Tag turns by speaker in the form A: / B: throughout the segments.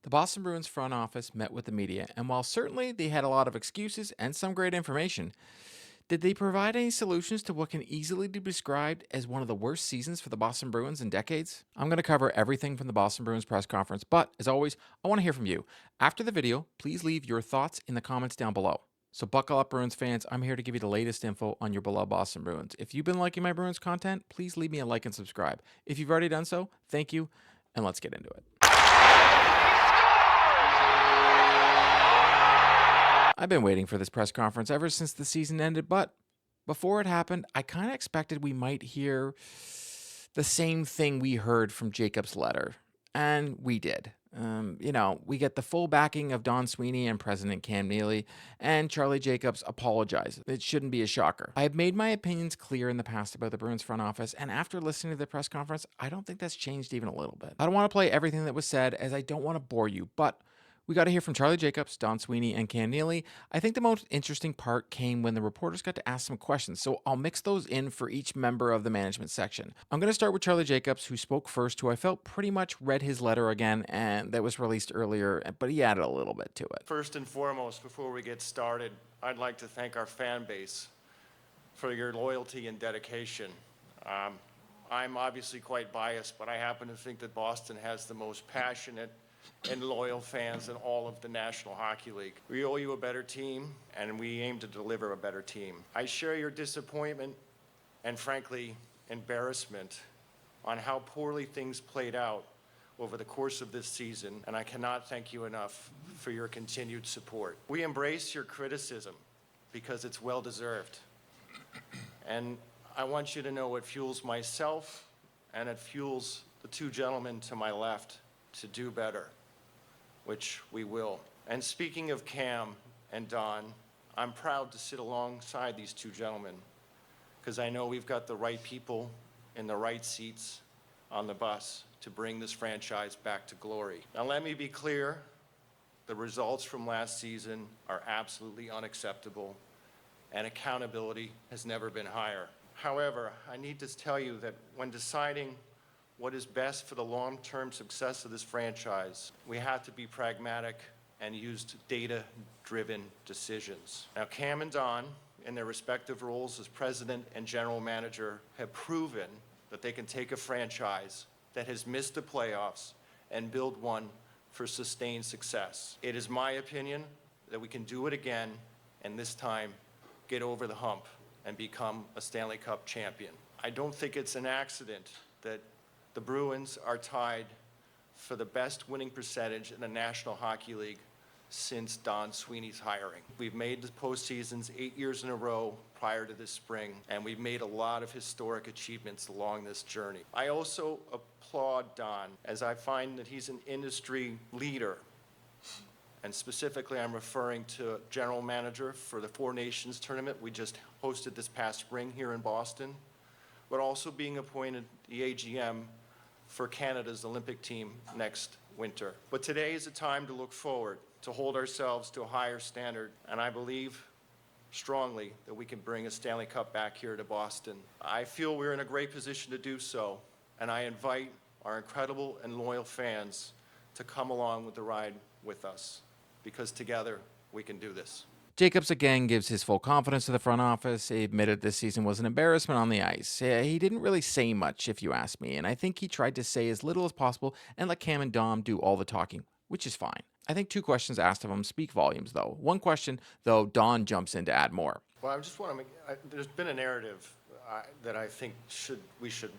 A: The Boston Bruins front office met with the media, and while certainly they had a lot of excuses and some great information, did they provide any solutions to what can easily be described as one of the worst seasons for the Boston Bruins in decades? I'm going to cover everything from the Boston Bruins press conference, but as always, I want to hear from you. After the video, please leave your thoughts in the comments down below. So buckle up, Bruins fans. I'm here to give you the latest info on your beloved Boston Bruins. If you've been liking my Bruins content, please leave me a like and subscribe. If you've already done so, thank you, and let's get into it. I've been waiting for this press conference ever since the season ended, but before it happened, I kind of expected we might hear the same thing we heard from Jacob's letter, and we did. We get the full backing of Don Sweeney and President Cam Neely, and Charlie Jacobs apologized. It shouldn't be a shocker. I have made my opinions clear in the past about the Bruins front office, and after listening to the press conference, I don't think that's changed even a little bit. I don't want to play everything that was said, as I don't want to bore you, but we got to hear from Charlie Jacobs, Don Sweeney, and Cam Neely. I think the most interesting part came when the reporters got to ask some questions, so I'll mix those in for each member of the management section. I'm going to start with Charlie Jacobs, who spoke first, who I felt pretty much read his letter again, and that was released earlier, but he added a little bit to it.
B: First and foremost, before we get started, I'd like to thank our fan base for your loyalty and dedication. I'm obviously quite biased, but I happen to think that Boston has the most passionate and loyal fans in all of the National Hockey League. We owe you a better team, and we aim to deliver a better team. I share your disappointment and, frankly, embarrassment on how poorly things played out over the course of this season, and I cannot thank you enough for your continued support. We embrace your criticism because it's well-deserved. And I want you to know it fuels myself and it fuels the two gentlemen to my left to do better, which we will. And speaking of Cam and Don, I'm proud to sit alongside these two gentlemen because I know we've got the right people in the right seats on the bus to bring this franchise back to glory. Now let me be clear, the results from last season are absolutely unacceptable and accountability has never been higher. However, I need to tell you that when deciding what is best for the long-term success of this franchise, we have to be pragmatic and use data-driven decisions. Now, Cam and Don, in their respective roles as president and general manager, have proven that they can take a franchise that has missed the playoffs and build one for sustained success. It is my opinion that we can do it again, and this time get over the hump and become a Stanley Cup champion. I don't think it's an accident that the Bruins are tied for the best winning percentage in the National Hockey League since Don Sweeney's hiring. We've made the postseasons 8 years in a row prior to this spring, and we've made a lot of historic achievements along this journey. I also applaud Don, as I find that he's an industry leader. And specifically, I'm referring to general manager for the Four Nations tournament we just hosted this past spring here in Boston, but also being appointed the AGM for Canada's Olympic team next winter. But today is a time to look forward, to hold ourselves to a higher standard, and I believe strongly that we can bring a Stanley Cup back here to Boston. I feel we're in a great position to do so, and I invite our incredible and loyal fans to come along with the ride with us, because together we can do this.
A: Jacobs again gives his full confidence to the front office. He admitted this season was an embarrassment on the ice. He didn't really say much, if you ask me, and I think he tried to say as little as possible and let Cam and Dom do all the talking, which is fine. I think two questions asked of him speak volumes, though. One question, though, Don jumps in to add more.
B: Well, I just want to make, there's been a narrative that I think we should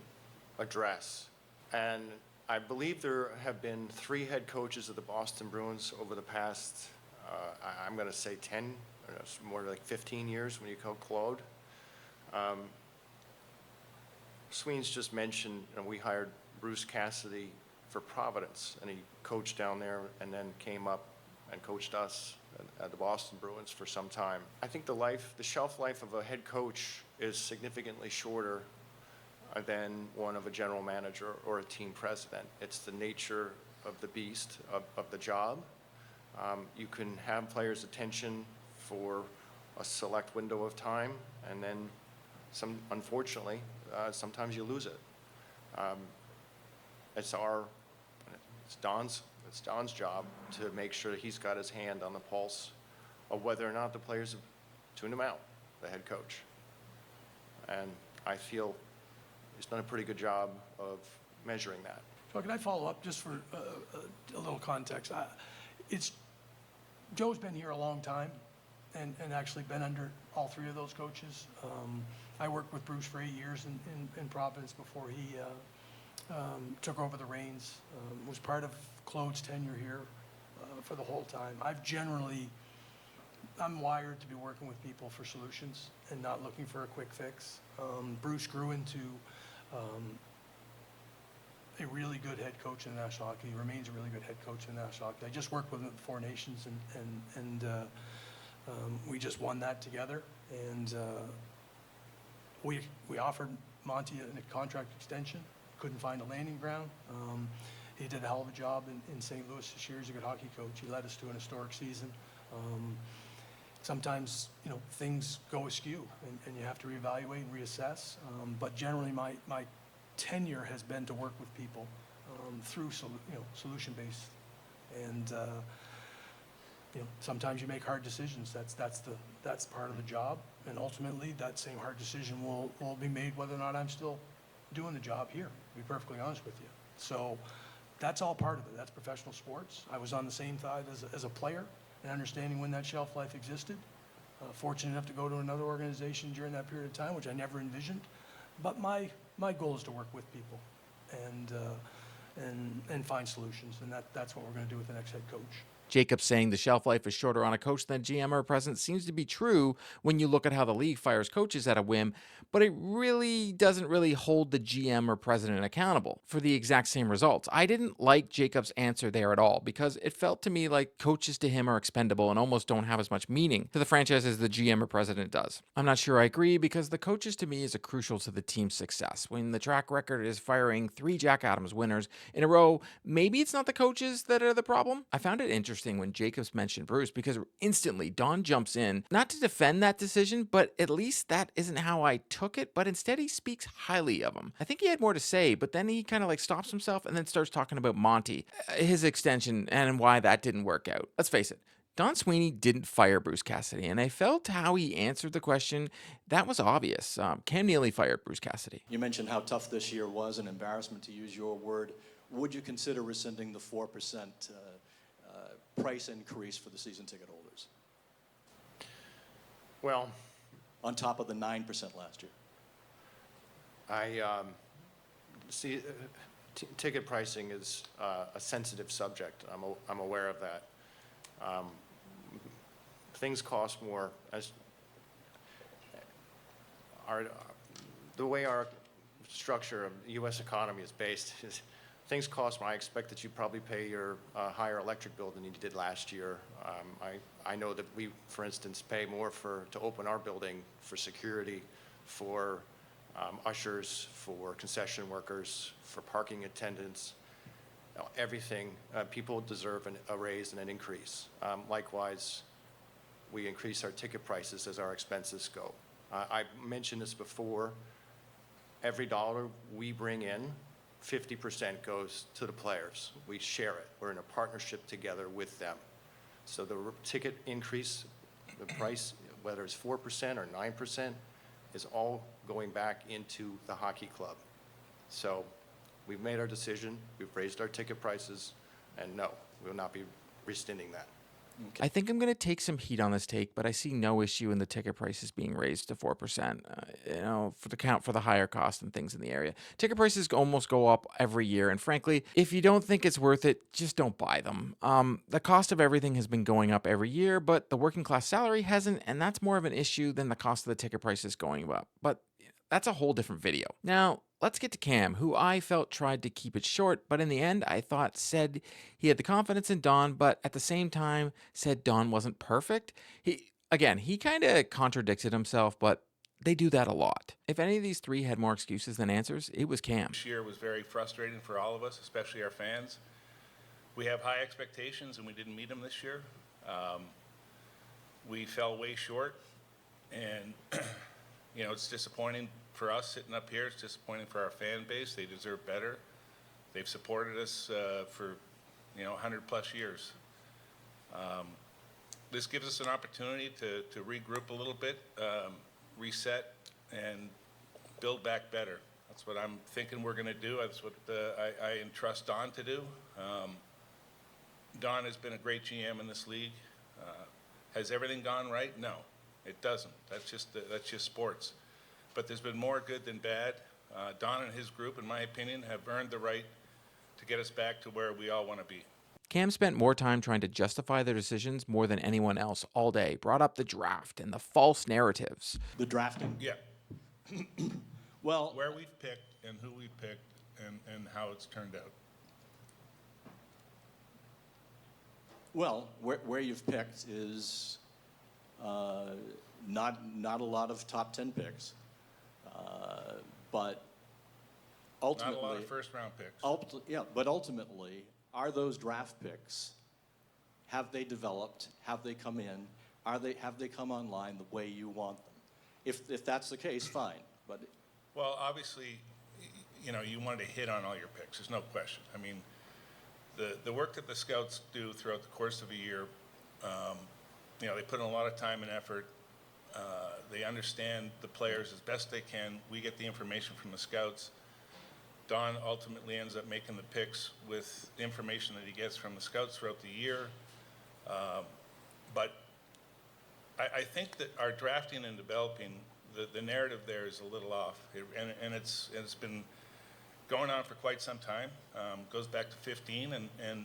B: address. And I believe there have been 3 head coaches of the Boston Bruins over the past, I'm going to say 10, it's more like 15 years when you count Claude. Sweeney's just mentioned, we hired Bruce Cassidy for Providence, and he coached down there and then came up and coached us at the Boston Bruins for some time. I think the shelf life of a head coach is significantly shorter than one of a general manager or a team president. It's the nature of the beast of the job. You can have players' attention for a select window of time, and then unfortunately, sometimes you lose it. It's Don's It's Don's job to make sure that he's got his hand on the pulse of whether or not the players have tuned him out, the head coach. And I feel he's done a pretty good job of measuring that.
C: So can I follow up just for a little context? Joe's been here a long time and actually been under all three of those coaches. I worked with Bruce for 8 years in Providence before he took over the reins. Was part of Claude's tenure here for the whole time. I'm wired to be working with people for solutions and not looking for a quick fix. Bruce grew into a really good head coach in the National Hockey. He remains a really good head coach in the National Hockey. I just worked with him at the Four Nations, and we just won that together. And we offered Monty a contract extension. Couldn't find a landing ground. He did a hell of a job in St. Louis this year. He's a good hockey coach. He led us to an historic season. Sometimes, things go askew, and you have to reevaluate and reassess. But generally, my tenure has been to work with people through solution-based, and sometimes you make hard decisions. That's part of the job, and ultimately, that same hard decision will be made whether or not I'm still doing the job here. To be perfectly honest with you, so that's all part of it. That's professional sports. I was on the same side as a player, and understanding when that shelf life existed. Fortunate enough to go to another organization during that period of time, which I never envisioned. But my goal is to work with people and find solutions, and that's what we're going to do with the next head coach.
A: Jacobs saying the shelf life is shorter on a coach than a GM or a president seems to be true when you look at how the league fires coaches at a whim, but it really doesn't really hold the GM or president accountable for the exact same results. I didn't like Jacobs' answer there at all because it felt to me like coaches to him are expendable and almost don't have as much meaning to the franchise as the GM or president does. I'm not sure I agree because the coaches to me is crucial to the team's success. When the track record is firing 3 Jack Adams winners in a row, maybe it's not the coaches that are the problem. I found it interesting when Jacobs mentioned Bruce because instantly Don jumps in, not to defend that decision, but at least that isn't how I took it, but instead he speaks highly of him. I think he had more to say, but then he kind of stops himself and then starts talking about Monty, his extension, and why that didn't work out. Let's face it, Don Sweeney didn't fire Bruce Cassidy, and I felt how he answered the question, that was obvious. Cam Neely fired Bruce Cassidy.
D: You mentioned how tough this year was, an embarrassment to use your word. Would you consider rescinding the 4% price increase for the season ticket holders?
B: Well,
D: on top of the 9% last year.
B: I see. Ticket pricing is a sensitive subject. I'm aware of that. Things cost more. The way our structure of the U.S. economy is based is things cost more. I expect that you probably pay your higher electric bill than you did last year. I know that we, for instance, pay more to open our building for security, for ushers, for concession workers, for parking attendants, everything. People deserve a raise and an increase. Likewise, we increase our ticket prices as our expenses go. I mentioned this before. Every dollar we bring in, 50% goes to the players. We share it. We're in a partnership together with them. So the ticket increase, the price, whether it's 4% or 9%, is all going back into the hockey club. So we've made our decision. We've raised our ticket prices, and no, we will not be rescinding that.
A: Okay. I think I'm going to take some heat on this take, but I see no issue in the ticket prices being raised to 4%, for the higher cost and things in the area. Ticket prices almost go up every year, and frankly, if you don't think it's worth it, just don't buy them. The cost of everything has been going up every year, but the working class salary hasn't, and that's more of an issue than the cost of the ticket prices going up. But that's a whole different video. Now, let's get to Cam, who I felt tried to keep it short, but in the end, I thought said he had the confidence in Don, but at the same time said Don wasn't perfect. He kind of contradicted himself, but they do that a lot. If any of these three had more excuses than answers, it was Cam.
E: This year was very frustrating for all of us, especially our fans. We have high expectations, and we didn't meet them this year. We fell way short, and it's disappointing for us sitting up here. It's disappointing for our fan base. They deserve better. They've supported us for 100+ years. This gives us an opportunity to regroup a little bit, reset, and build back better. That's what I'm thinking we're going to do. That's what I entrust Don to do. Don has been a great GM in this league. Has everything gone right? No, it doesn't. That's just sports. But there's been more good than bad. Don and his group, in my opinion, have earned the right to get us back to where we all want to be.
A: Cam spent more time trying to justify their decisions more than anyone else all day, brought up the draft and the false narratives.
D: The drafting?
E: Yeah,
D: Well,
E: where we've picked and who we've picked and how it's turned out.
D: well, where you've picked is not a lot of top 10 picks, but ultimately,
E: Not a lot of first-round picks.
D: yeah, but ultimately, are those draft picks, have they developed? Have they come in? Have they come online the way you want them? If that's the case, fine. But
E: Well, obviously, you wanted to hit on all your picks. There's no question. I mean, the work that the scouts do throughout the course of a year, they put in a lot of time and effort. They understand the players as best they can. We get the information from the scouts. Don ultimately ends up making the picks with the information that he gets from the scouts throughout the year. But I think that our drafting and developing, the narrative there is a little off. And it's been going on for quite some time. Goes back to 15. And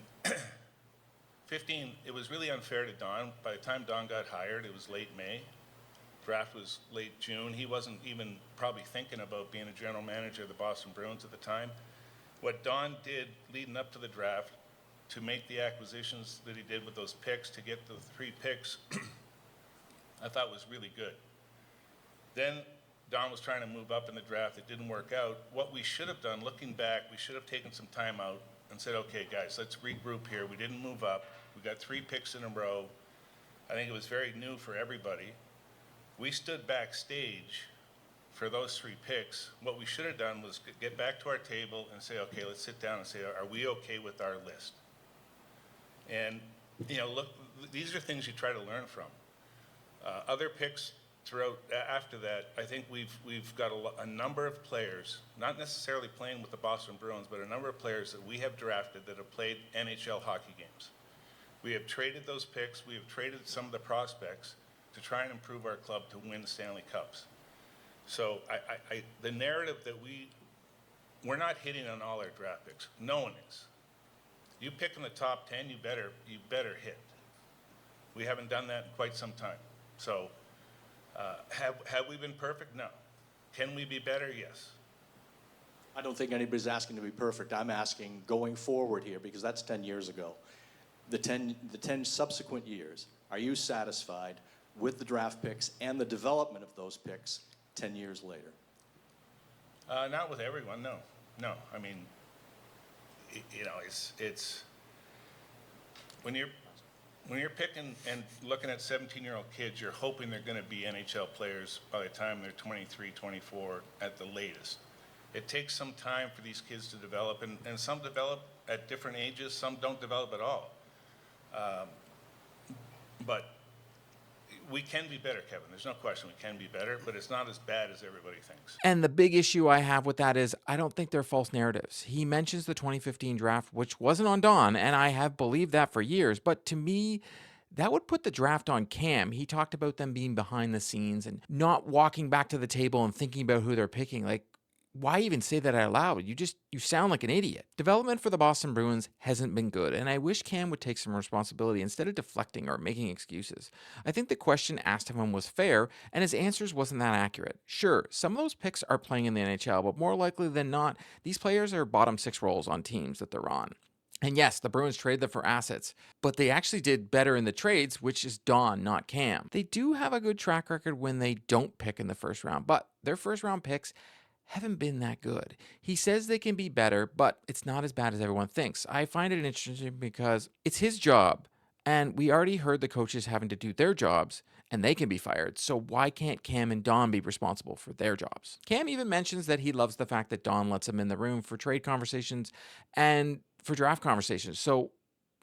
E: 15, it was really unfair to Don. By the time Don got hired, it was late May. Draft was late June. He wasn't even probably thinking about being a general manager of the Boston Bruins at the time. What Don did leading up to the draft to make the acquisitions that he did with those picks, to get the 3 picks, I thought was really good. Then Don was trying to move up in the draft. It didn't work out. What we should have done, looking back, we should have taken some time out and said, okay, guys, let's regroup here. We didn't move up. We got 3 picks in a row. I think it was very new for everybody. We stood backstage for those 3 picks. What we should have done was get back to our table and say, okay, let's sit down and say, are we okay with our list? And, look, these are things you try to learn from. Other picks throughout, after that, I think we've got a number of players, not necessarily playing with the Boston Bruins, but a number of players that we have drafted that have played NHL hockey games. We have traded those picks. We have traded some of the prospects to try and improve our club to win the Stanley Cups. So the narrative that we're not hitting on all our draft picks. No one is. You pick in the top 10, you better hit. We haven't done that in quite some time. So have we been perfect? No. Can we be better? Yes.
D: I don't think anybody's asking to be perfect. I'm asking going forward here, because that's 10 years ago. The 10 subsequent years, are you satisfied with the draft picks and the development of those picks 10 years later?
E: Not with everyone, no. No, I mean, it's when you're picking and looking at 17-year-old kids, you're hoping they're going to be NHL players by the time they're 23, 24 at the latest. It takes some time for these kids to develop, and some develop at different ages, some don't develop at all. But we can be better, Kevin. There's no question we can be better, but it's not as bad as everybody thinks.
A: And the big issue I have with that is I don't think they're false narratives. He mentions the 2015 draft, which wasn't on Don, and I have believed that for years. But to me, that would put the draft on Cam. He talked about them being behind the scenes and not walking back to the table and thinking about who they're picking. Like, why even say that out loud? You sound like an idiot. Development for the Boston Bruins hasn't been good, and I wish Cam would take some responsibility instead of deflecting or making excuses. I think the question asked of him was fair, and his answers wasn't that accurate. Sure, some of those picks are playing in the NHL, but more likely than not, these players are bottom 6 roles on teams that they're on. And yes, the Bruins traded them for assets, but they actually did better in the trades, which is Don, not Cam. They do have a good track record when they don't pick in the first round, but their first round picks haven't been that good. He says they can be better, but it's not as bad as everyone thinks. I find it interesting because it's his job, and we already heard the coaches having to do their jobs, and they can be fired. So why can't Cam and Don be responsible for their jobs? Cam even mentions that he loves the fact that Don lets him in the room for trade conversations and for draft conversations. So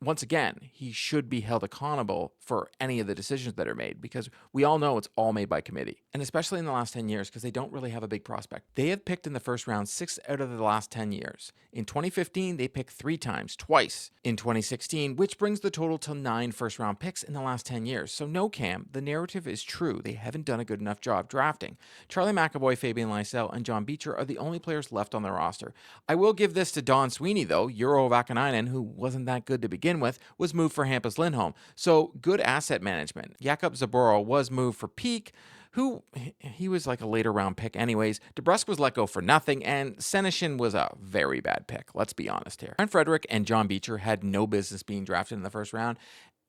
A: once again, he should be held accountable for any of the decisions that are made, because we all know it's all made by committee. And especially in the last 10 years, because they don't really have a big prospect. They have picked in the first round 6 out of the last 10 years. In 2015, they picked 3 times, twice in 2016, which brings the total to 9 first-round picks in the last 10 years. So no, Cam, the narrative is true. They haven't done a good enough job drafting. Charlie McAvoy, Fabian Lysell, and John Beecher are the only players left on the roster. I will give this to Don Sweeney, though. Euro Vakanainen, who wasn't that good to begin with, was moved for Hampus Lindholm. So good asset management. Jakub Zaboro was moved for Peak, who he was like a later round pick anyways. DeBrusk was let go for nothing, and Senyshyn was a very bad pick. Let's be honest here. Ryan Frederick and John Beecher had no business being drafted in the first round.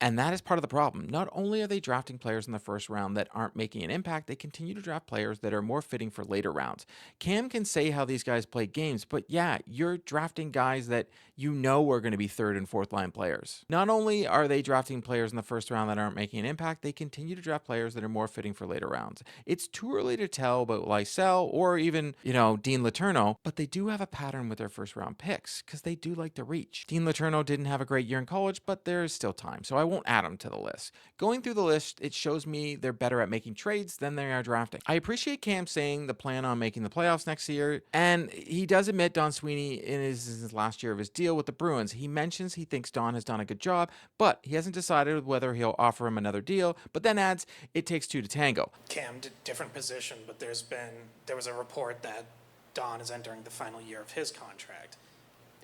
A: And that is part of the problem. Not only are they drafting players in the first round that aren't making an impact, they continue to draft players that are more fitting for later rounds. Cam can say how these guys play games, but yeah, you're drafting guys that you know are going to be third and fourth line players. Not only are they drafting players in the first round that aren't making an impact, they continue to draft players that are more fitting for later rounds. It's too early to tell about Lysell or even, Dean Letourneau, but they do have a pattern with their first round picks because they do like to reach. Dean Letourneau didn't have a great year in college, but there's still time, so I won't add them to the list. Going through the list, it shows me they're better at making trades than they are drafting. I appreciate Cam saying the plan on making the playoffs next year, and he does admit Don Sweeney in his last year of his deal with the Bruins. He mentions he thinks Don has done a good job, but he hasn't decided whether he'll offer him another deal, but then adds, it takes 2 to tango.
F: Cam, different position, but there was a report that Don is entering the final year of his contract.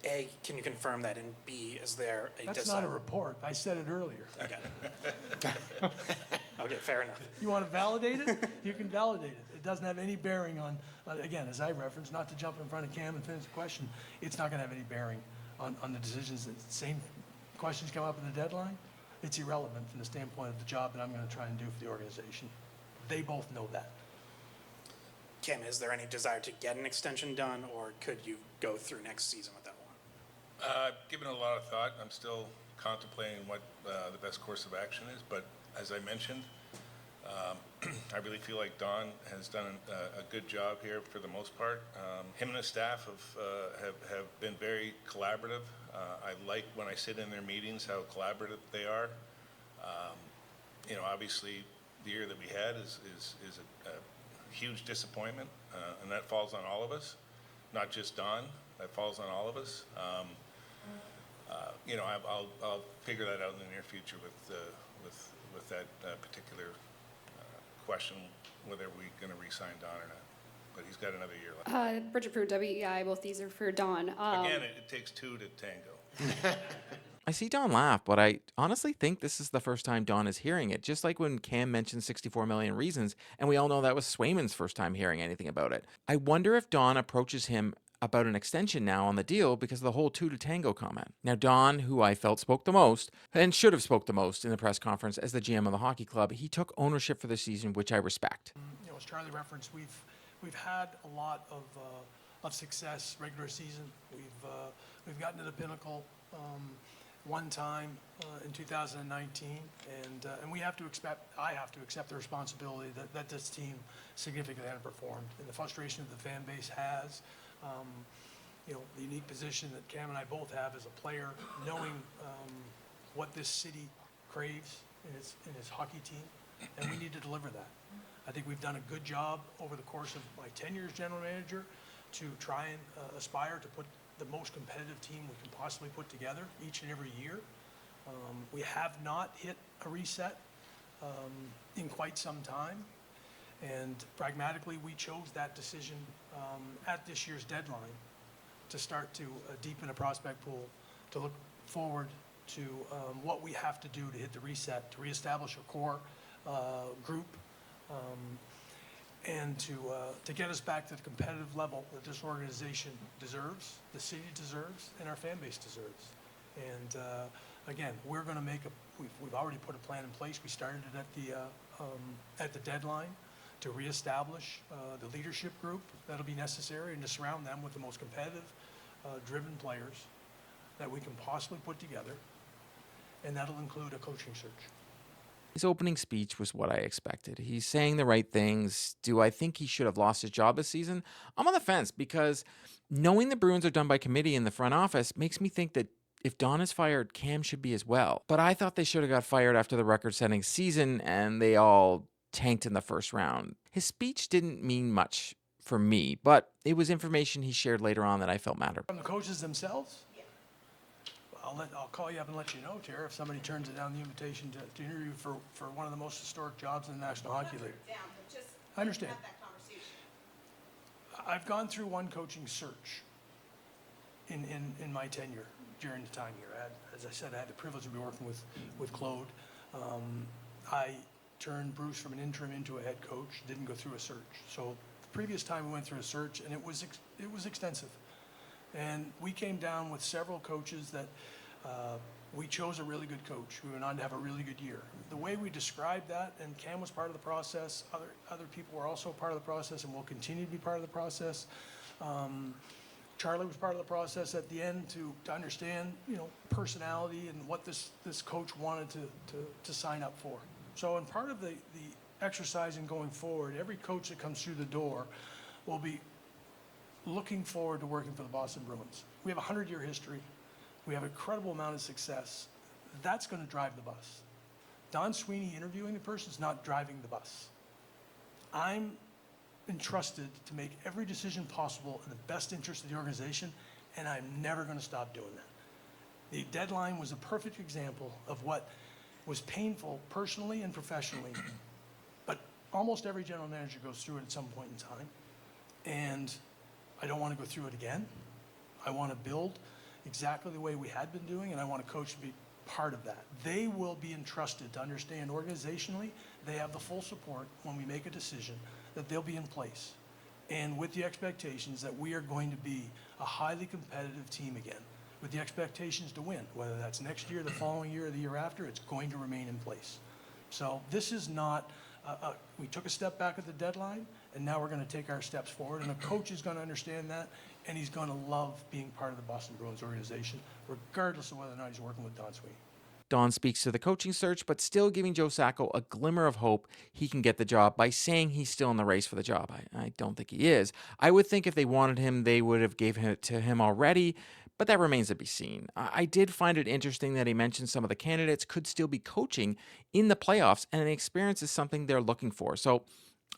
F: A, can you confirm that? And B, is there a
C: That's
F: desire?
C: not a report. I said it earlier.
F: Okay. Okay, fair enough.
C: You want to validate it? You can validate it. It doesn't have any bearing on, again, as I referenced, not to jump in front of Cam and finish the question, it's not going to have any bearing on the decisions. The same questions come up at the deadline. It's irrelevant from the standpoint of the job that I'm going to try and do for the organization. They both know that.
F: Cam, is there any desire to get an extension done, or could you go through next season with that one?
E: Given a lot of thought, I'm still contemplating what the best course of action is, but as I mentioned, I really feel like Don has done a good job here for the most part. Him and his staff have been very collaborative. I like when I sit in their meetings how collaborative they are. Obviously, the year that we had is a huge disappointment, and that falls on all of us, not just Don. That falls on all of us. I'll figure that out in the near future with that particular question, whether we're going to re-sign Don or not. But he's got another year left.
G: Bridget Prue, WEI, both these are for Dawn.
E: Again, it takes 2 to tango.
A: I see Don laugh, but I honestly think this is the first time Don is hearing it, just like when Cam mentioned 64 million reasons, and we all know that was Swayman's first time hearing anything about it. I wonder if Don approaches him about an extension now on the deal because of the whole 2 to tango comment. Now, Don, who I felt spoke the most, and should have spoke the most in the press conference as the GM of the hockey club, he took ownership for the season, which I respect.
C: As Charlie referenced, we've had a lot of success regular season. We've gotten to the pinnacle one time in 2019, and we have to I have to accept the responsibility that this team significantly underperformed, and the frustration that the fan base has. The unique position that Cam and I both have as a player, knowing what this city craves in its hockey team, and we need to deliver that. I think we've done a good job over the course of my tenure as general manager to try and aspire to put the most competitive team we can possibly put together each and every year. We have not hit a reset in quite some time. And pragmatically, we chose that decision at this year's deadline to start to deepen a prospect pool, to look forward to what we have to do to hit the reset, to reestablish a core group, and to get us back to the competitive level that this organization deserves, the city deserves, and our fan base deserves. And again, we're going to we've already put a plan in place. We started it at the deadline to reestablish the leadership group that'll be necessary and to surround them with the most competitive, driven players that we can possibly put together, and that'll include a coaching search.
A: His opening speech was what I expected. He's saying the right things. Do I think he should have lost his job this season? I'm on the fence because knowing the Bruins are done by committee in the front office makes me think that If Don is fired, Cam should be as well. But I thought they should have got fired after the record-setting season and they all tanked in the first round. His speech didn't mean much for me, but it was information he shared later on that I felt mattered.
C: From the coaches themselves? I'll call you up and let you know, Tara, if somebody turns it down the invitation to interview for one of the most historic jobs in the National Hockey League. I understand. I've gone through one coaching search in my tenure during the time here. As I said, I had the privilege of working with Claude. I turned Bruce from an interim into a head coach, didn't go through a search. So the previous time we went through a search, and it was extensive. And we came down with several coaches that we chose a really good coach. We went on to have a really good year. The way we described that, and Cam was part of the process, other people were also part of the process and will continue to be part of the process. Charlie was part of the process at the end to understand, personality and what this coach wanted to sign up for. So in part of the exercise in going forward, every coach that comes through the door will be looking forward to working for the Boston Bruins. We have a 100-year history. We have an incredible amount of success. That's going to drive the bus. Don Sweeney interviewing the person is not driving the bus. I'm entrusted to make every decision possible in the best interest of the organization, and I'm never going to stop doing that. The deadline was a perfect example of what was painful personally and professionally, but almost every general manager goes through it at some point in time, and I don't want to go through it again. I want to build exactly the way we had been doing, and I want a coach to be part of that. They will be entrusted to understand organizationally, they have the full support when we make a decision that they'll be in place. And with the expectations that we are going to be a highly competitive team again, with the expectations to win, whether that's next year, the following year, or the year after, it's going to remain in place. So this is not, we took a step back at the deadline, and now we're going to take our steps forward, and the coach is going to understand that, and he's going to love being part of the Boston Bruins organization, regardless of whether or not he's working with Don Sweeney.
A: Don speaks to the coaching search, but still giving Joe Sacco a glimmer of hope he can get the job by saying he's still in the race for the job. I don't think he is. I would think if they wanted him, they would have gave it to him already, but that remains to be seen. I did find it interesting that he mentioned some of the candidates could still be coaching in the playoffs, and an experience is something they're looking for. So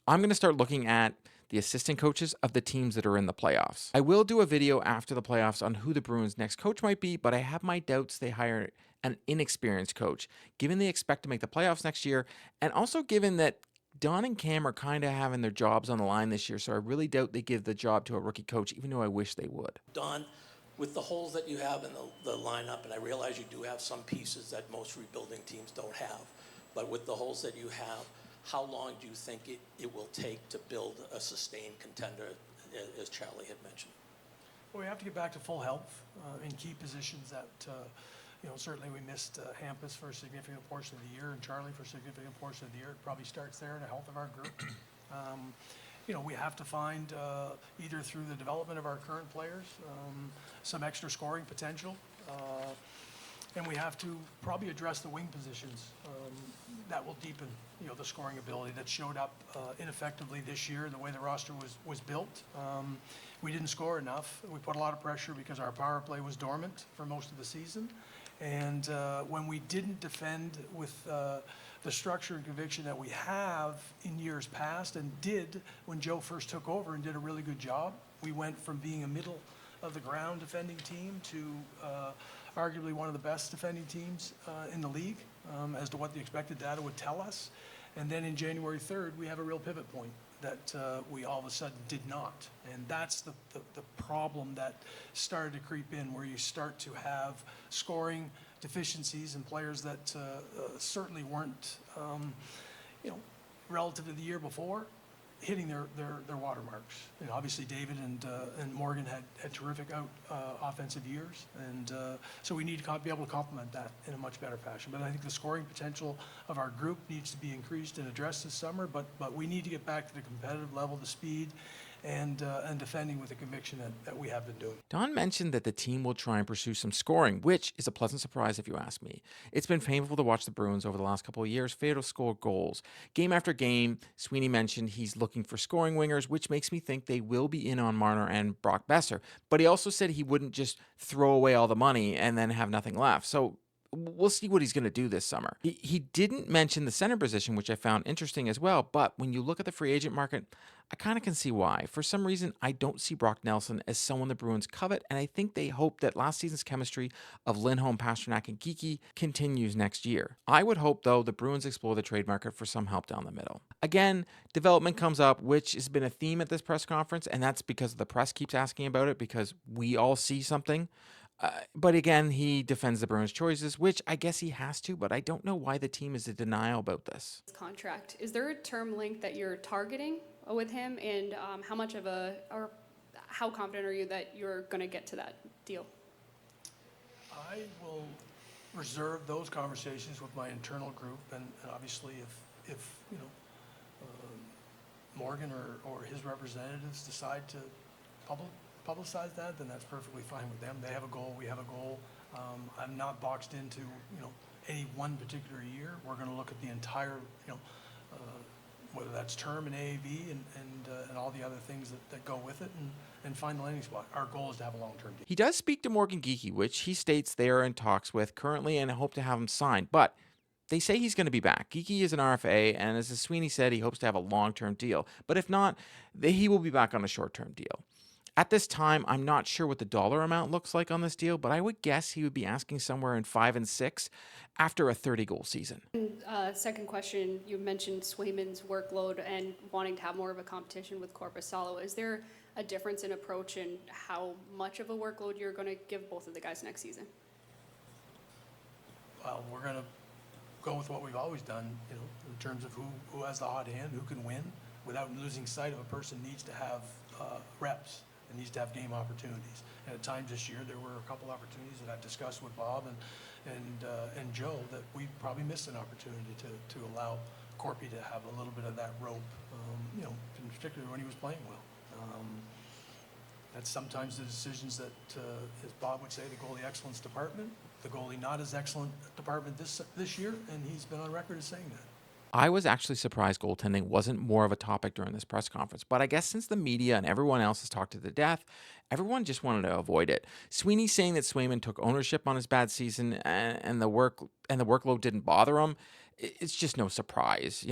A: I'm going to start looking at the assistant coaches of the teams that are in the playoffs. I will do a video after the playoffs on who the Bruins' next coach might be, but I have my doubts they hire an inexperienced coach, given they expect to make the playoffs next year, and also given that Don and Cam are kind of having their jobs on the line this year, so I really doubt they give the job to a rookie coach, even though I wish they would.
H: Don, with the holes that you have in the lineup, and I realize you do have some pieces that most rebuilding teams don't have, but with the holes that you have, how long do you think it will take to build a sustained contender, as Charlie had mentioned?
C: Well, we have to get back to full health in key positions that, certainly we missed Hampus for a significant portion of the year and Charlie for a significant portion of the year. It probably starts there in the health of our group. We have to find, either through the development of our current players, some extra scoring potential. And we have to probably address the wing positions that will deepen, the scoring ability that showed up ineffectively this year, the way the roster was built. We didn't score enough. We put a lot of pressure because our power play was dormant for most of the season. And when we didn't defend with the structure and conviction that we have in years past and did when Joe first took over and did a really good job, we went from being a middle of the ground defending team to arguably one of the best defending teams in the league as to what the expected data would tell us. And then in January 3rd, we have a real pivot point that we all of a sudden did not. And that's the problem that started to creep in, where you start to have scoring deficiencies and players that certainly weren't, relative to the year before, hitting their watermarks. Obviously David and Morgan had terrific offensive years, and so we need to be able to complement that in a much better fashion. But I think the scoring potential of our group needs to be increased and addressed this summer, but we need to get back to the competitive level, the speed, and defending with the conviction that we have been doing.
A: Don mentioned that the team will try and pursue some scoring, which is a pleasant surprise if you ask me. It's been painful to watch the Bruins over the last couple of years fail to score goals. Game after game, Sweeney mentioned he's looking for scoring wingers, which makes me think they will be in on Marner and Brock Besser. But he also said he wouldn't just throw away all the money and then have nothing left. So we'll see what he's going to do this summer. He didn't mention the center position, which I found interesting as well. But when you look at the free agent market, I kind of can see why. For some reason, I don't see Brock Nelson as someone the Bruins covet, and I think they hope that last season's chemistry of Lindholm, Pasternak, and Geekie continues next year. I would hope, though, the Bruins explore the trade market for some help down the middle. Again, development comes up, which has been a theme at this press conference, and that's because the press keeps asking about it because we all see something. But again, he defends the Bruins' choices, which I guess he has to, but I don't know why the team is in denial about this.
G: Contract. Is there a term length that you're targeting with him, and how much of or how confident are you that you're going to get to that deal?
C: I will reserve those conversations with my internal group, and obviously if Morgan or his representatives decide to publicize that, then that's perfectly fine with them. They have a goal, we have a goal. I'm not boxed into any one particular year. We're going to look at the entire whether that's term and AAV and all the other things that go with it, and find the landing spot. Our goal is to have a long-term deal.
A: He does speak to Morgan Geekie, which he states they are in talks with currently and hope to have him signed, but they say he's going to be back. Geekie is an RFA, and as Sweeney said, he hopes to have a long-term deal. But if not, he will be back on a short-term deal. At this time, I'm not sure what the dollar amount looks like on this deal, but I would guess he would be asking somewhere in 5 and 6 after a 30-goal season.
G: Second question, you mentioned Swayman's workload and wanting to have more of a competition with Korpisalo. Is there a difference in approach in how much of a workload you're going to give both of the guys next season?
C: Well, we're going to go with what we've always done, in terms of who has the hot hand, who can win, without losing sight of a person needs to have reps. It needs to have game opportunities. And at times this year, there were a couple opportunities that I've discussed with Bob and Joe that we probably missed an opportunity to allow Corpy to have a little bit of that rope, in particular when he was playing well. That's sometimes the decisions that, as Bob would say, the goalie excellence department, the goalie not as excellent department this year, and he's been on record as saying that.
A: I was actually surprised goaltending wasn't more of a topic during this press conference, but I guess since the media and everyone else has talked to death, everyone just wanted to avoid it. Sweeney saying that Swayman took ownership on his bad season and the workload didn't bother him. It's just no surprise,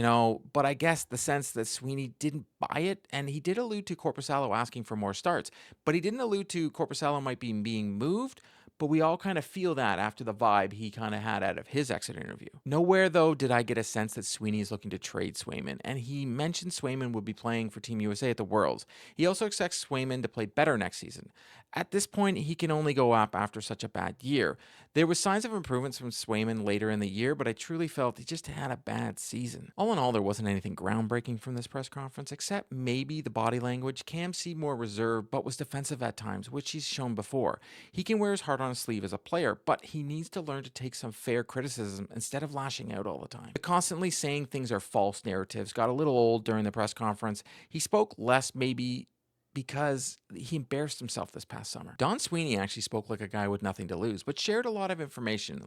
A: But I guess the sense that Sweeney didn't buy it, and he did allude to Korpisalo asking for more starts, but he didn't allude to Korpisalo might be being moved. But we all kind of feel that after the vibe he kind of had out of his exit interview. Nowhere, though, did I get a sense that Sweeney is looking to trade Swayman, and he mentioned Swayman would be playing for Team USA at the Worlds. He also expects Swayman to play better next season. At this point, he can only go up after such a bad year. There were signs of improvements from Swayman later in the year, but I truly felt he just had a bad season. All in all, there wasn't anything groundbreaking from this press conference, except maybe the body language. Cam seemed more reserved, but was defensive at times, which he's shown before. He can wear his heart on his sleeve as a player, but he needs to learn to take some fair criticism instead of lashing out all the time. The constantly saying things are false narratives got a little old during the press conference. He spoke less maybe because he embarrassed himself this past summer. Don Sweeney actually spoke like a guy with nothing to lose, but shared a lot of information,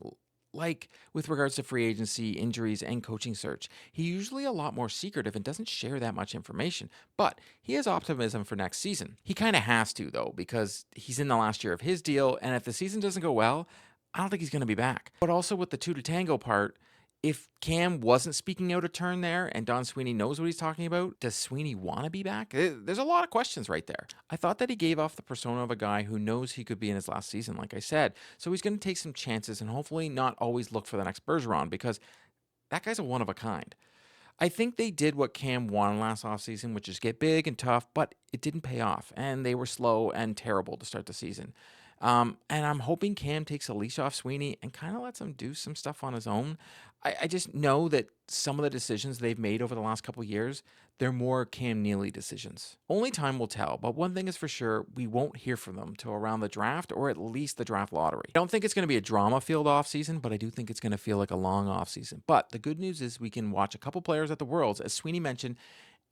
A: like with regards to free agency, injuries, and coaching search. He's usually a lot more secretive and doesn't share that much information, but he has optimism for next season. He kind of has to, though, because he's in the last year of his deal, and if the season doesn't go well, I don't think he's going to be back. But also with the two to tango part, if Cam wasn't speaking out a turn there and Don Sweeney knows what he's talking about, does Sweeney want to be back? There's a lot of questions right there. I thought that he gave off the persona of a guy who knows he could be in his last season, like I said. So he's going to take some chances and hopefully not always look for the next Bergeron, because that guy's a one of a kind. I think they did what Cam wanted last offseason, which is get big and tough, but it didn't pay off, and they were slow and terrible to start the season. And I'm hoping Cam takes a leash off Sweeney and kind of lets him do some stuff on his own. I just know that some of the decisions they've made over the last couple of years, they're more Cam Neely decisions. Only time will tell, but one thing is for sure, we won't hear from them till around the draft or at least the draft lottery. I don't think it's going to be a drama-filled offseason, but I do think it's going to feel like a long offseason. But the good news is we can watch a couple players at the Worlds, as Sweeney mentioned,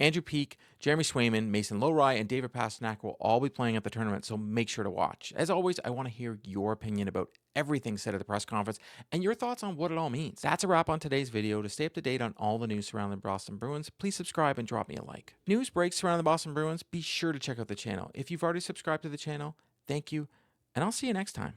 A: Andrew Peak, Jeremy Swayman, Mason Lowry, and David Pasternak will all be playing at the tournament, so make sure to watch. As always, I want to hear your opinion about everything said at the press conference and your thoughts on what it all means. That's a wrap on today's video. To stay up to date on all the news surrounding the Boston Bruins, please subscribe and drop me a like. News breaks surrounding the Boston Bruins, be sure to check out the channel. If you've already subscribed to the channel, thank you, and I'll see you next time.